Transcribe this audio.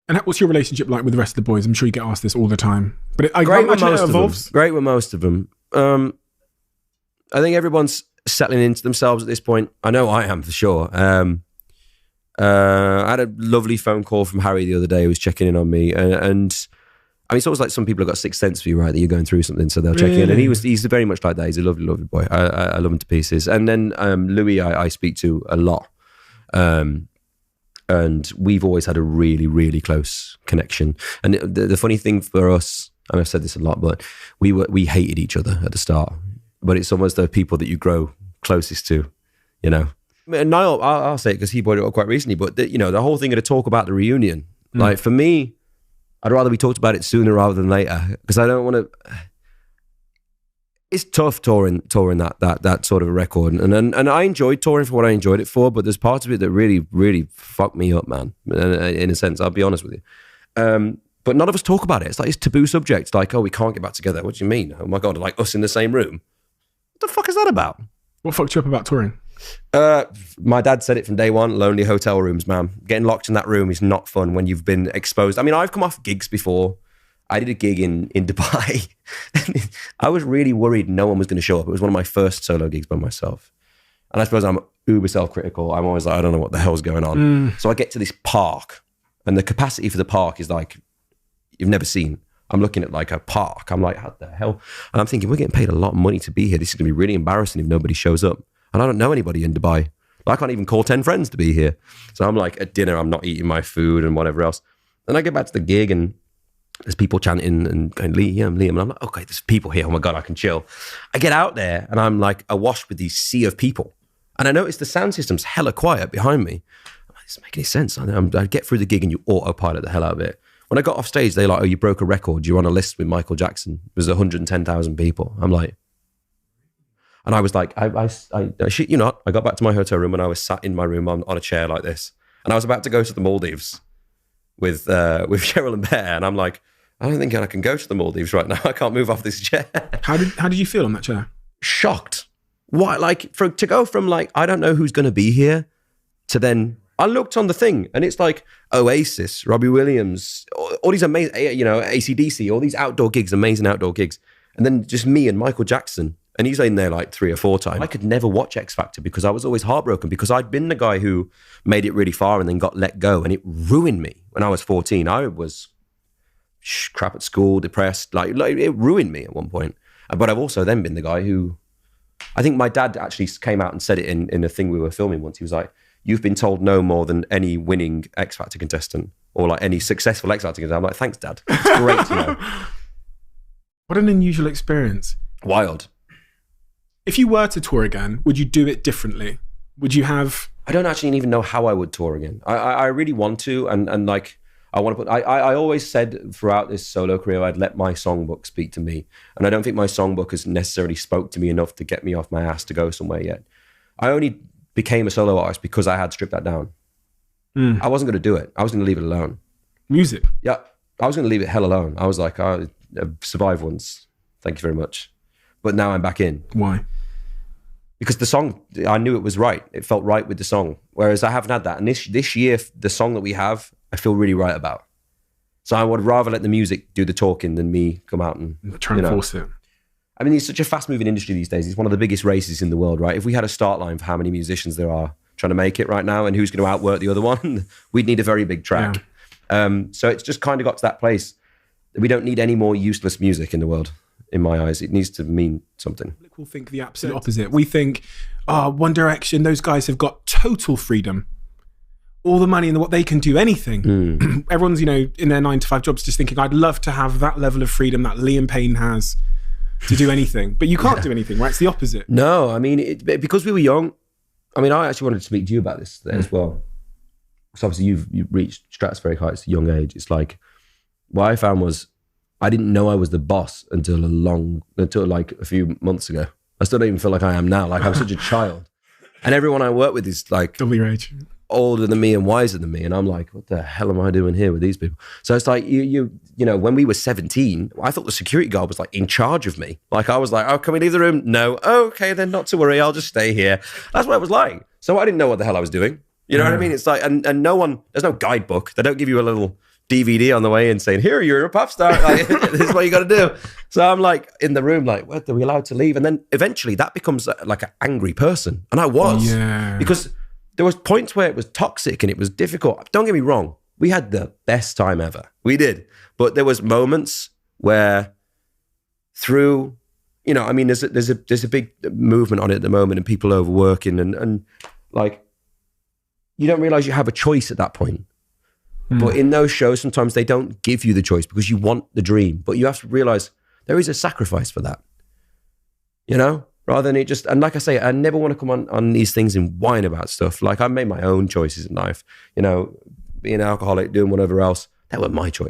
And what's your relationship like with the rest of the boys? I'm sure you get asked this all the time. But I great with imagine most it evolves. of them. Great with most of them. I think everyone's settling into themselves at this point. I know I am for sure. I had a lovely phone call from Harry the other day who was checking in on me. And I mean, it's always like some people have got a sixth sense for you, right? That you're going through something, so they'll check in. And he's very much like that. He's a lovely, lovely boy. I love him to pieces. And then Louis, I speak to a lot. And we've always had a really, really close connection. And the funny thing for us, and I've said this a lot, but we hated each other at the start. But it's almost the people that you grow closest to, you know. And Niall, I'll say it because he brought it up quite recently, but the whole thing of the talk about the reunion, like for me, I'd rather we talked about it sooner rather than later, because I don't want to. It's tough touring that sort of a record, and I enjoyed touring for what I enjoyed it for, but there's parts of it that really, really fucked me up, man. In a sense, I'll be honest with you. But none of us talk about it. It's like it's taboo subject. Like, oh, we can't get back together. What do you mean? Oh my god, like us in the same room. What the fuck is that about? What fucked you up about touring? My dad said it from day one, lonely hotel rooms, man. Getting locked in that room is not fun when you've been exposed. I mean, I've come off gigs before. I did a gig in Dubai. I was really worried no one was going to show up. It was one of my first solo gigs by myself. And I suppose I'm uber self-critical. I'm always like, I don't know what the hell's going on. So I get to this park, and the capacity for the park is like, you've never seen. I'm looking at like a park. I'm like, how the hell? And I'm thinking, we're getting paid a lot of money to be here. This is going to be really embarrassing if nobody shows up. And I don't know anybody in Dubai. I can't even call 10 friends to be here. So I'm like, at dinner, I'm not eating my food and whatever else. Then I get back to the gig, and there's people chanting and going, Liam. And I'm like, okay, there's people here. Oh my God, I can chill. I get out there, and I'm like awash with these sea of people. And I notice the sound system's hella quiet behind me. I'm like, this doesn't make any sense. I get through the gig, and you autopilot the hell out of it. When I got off stage, they're like, oh, you broke a record. You're on a list with Michael Jackson. It was 110,000 people. I'm like, and I was like, I shit you not. I got back to my hotel room, and I was sat in my room on a chair like this. And I was about to go to the Maldives with Cheryl and Bear. And I'm like, I don't think I can go to the Maldives right now. I can't move off this chair. How did you feel on that chair? Shocked. Why? Like, to go from like, I don't know who's going to be here, to then I looked on the thing, and it's like Oasis, Robbie Williams, all these amazing, AC/DC, all these outdoor gigs, amazing outdoor gigs. And then just me and Michael Jackson. And he's in there like 3 or 4 times. I could never watch X Factor because I was always heartbroken, because I'd been the guy who made it really far and then got let go. And it ruined me when I was 14. I was crap at school, depressed. Like it ruined me at one point. But I've also then been the guy who, I think my dad actually came out and said it in a thing we were filming once. He was like, you've been told no more than any winning X Factor contestant, or like any successful X Factor contestant. I'm like, thanks, Dad. It's great to know. What an unusual experience. Wild. If you were to tour again, would you do it differently? Would you have... I don't actually even know how I would tour again. I really want to, and like, I want to put... I always said throughout this solo career, I'd let my songbook speak to me. And I don't think my songbook has necessarily spoke to me enough to get me off my ass to go somewhere yet. I only became a solo artist because I had stripped that down. I wasn't going to do it. I was going to leave it alone. Music? Yeah. I was going to leave it hell alone. I was like, I've survived once. Thank you very much. But now I'm back in. Why? Because the song, I knew it was right. It felt right with the song. Whereas I haven't had that. And this year, the song that we have, I feel really right about. So I would rather let the music do the talking than me come out and try and force it. I mean, it's such a fast-moving industry these days. It's one of the biggest races in the world, right? If we had a start line for how many musicians there are trying to make it right now and who's going to outwork the other one, we'd need a very big track. Yeah. So it's just kind of got to that place that we don't need any more useless music in the world. In my eyes, it needs to mean something. We'll think the absolute opposite. We think, One Direction, those guys have got total freedom. All the money and what they can do anything. Everyone's, in their 9-to-5 jobs just thinking, I'd love to have that level of freedom that Liam Payne has to do anything. But you can't do anything, right? It's the opposite. No, I mean, because we were young, I mean, I actually wanted to speak to you about this as well. So obviously you've reached stratospheric heights at a young age. It's like, what I found was, I didn't know I was the boss until like a few months ago. I still don't even feel like I am now. Like I'm such a child. And everyone I work with is like double your age, older than me and wiser than me. And I'm like, what the hell am I doing here with these people? So it's like, you know, when we were 17, I thought the security guard was like in charge of me. Like I was like, oh, can we leave the room? No. Okay, then not to worry. I'll just stay here. That's what it was like. So I didn't know what the hell I was doing. You know what I mean? It's like, and no one, there's no guidebook. They don't give you a little DVD on the way in saying, here, you're a pop star. Like, this is what you got to do. So I'm like in the room, like, what, are we allowed to leave? And then eventually that becomes like an angry person. And I was. Yeah. Because there was points where it was toxic and it was difficult. Don't get me wrong. We had the best time ever. We did. But there was moments where through, you know, I mean, there's a big movement on it at the moment and people overworking and like, you don't realize you have a choice at that point. But in those shows, sometimes they don't give you the choice because you want the dream. But you have to realize there is a sacrifice for that, you know, rather than it just, and like I say, I never want to come on these things and whine about stuff. Like I made my own choices in life, you know, being an alcoholic, doing whatever else. That was my choice.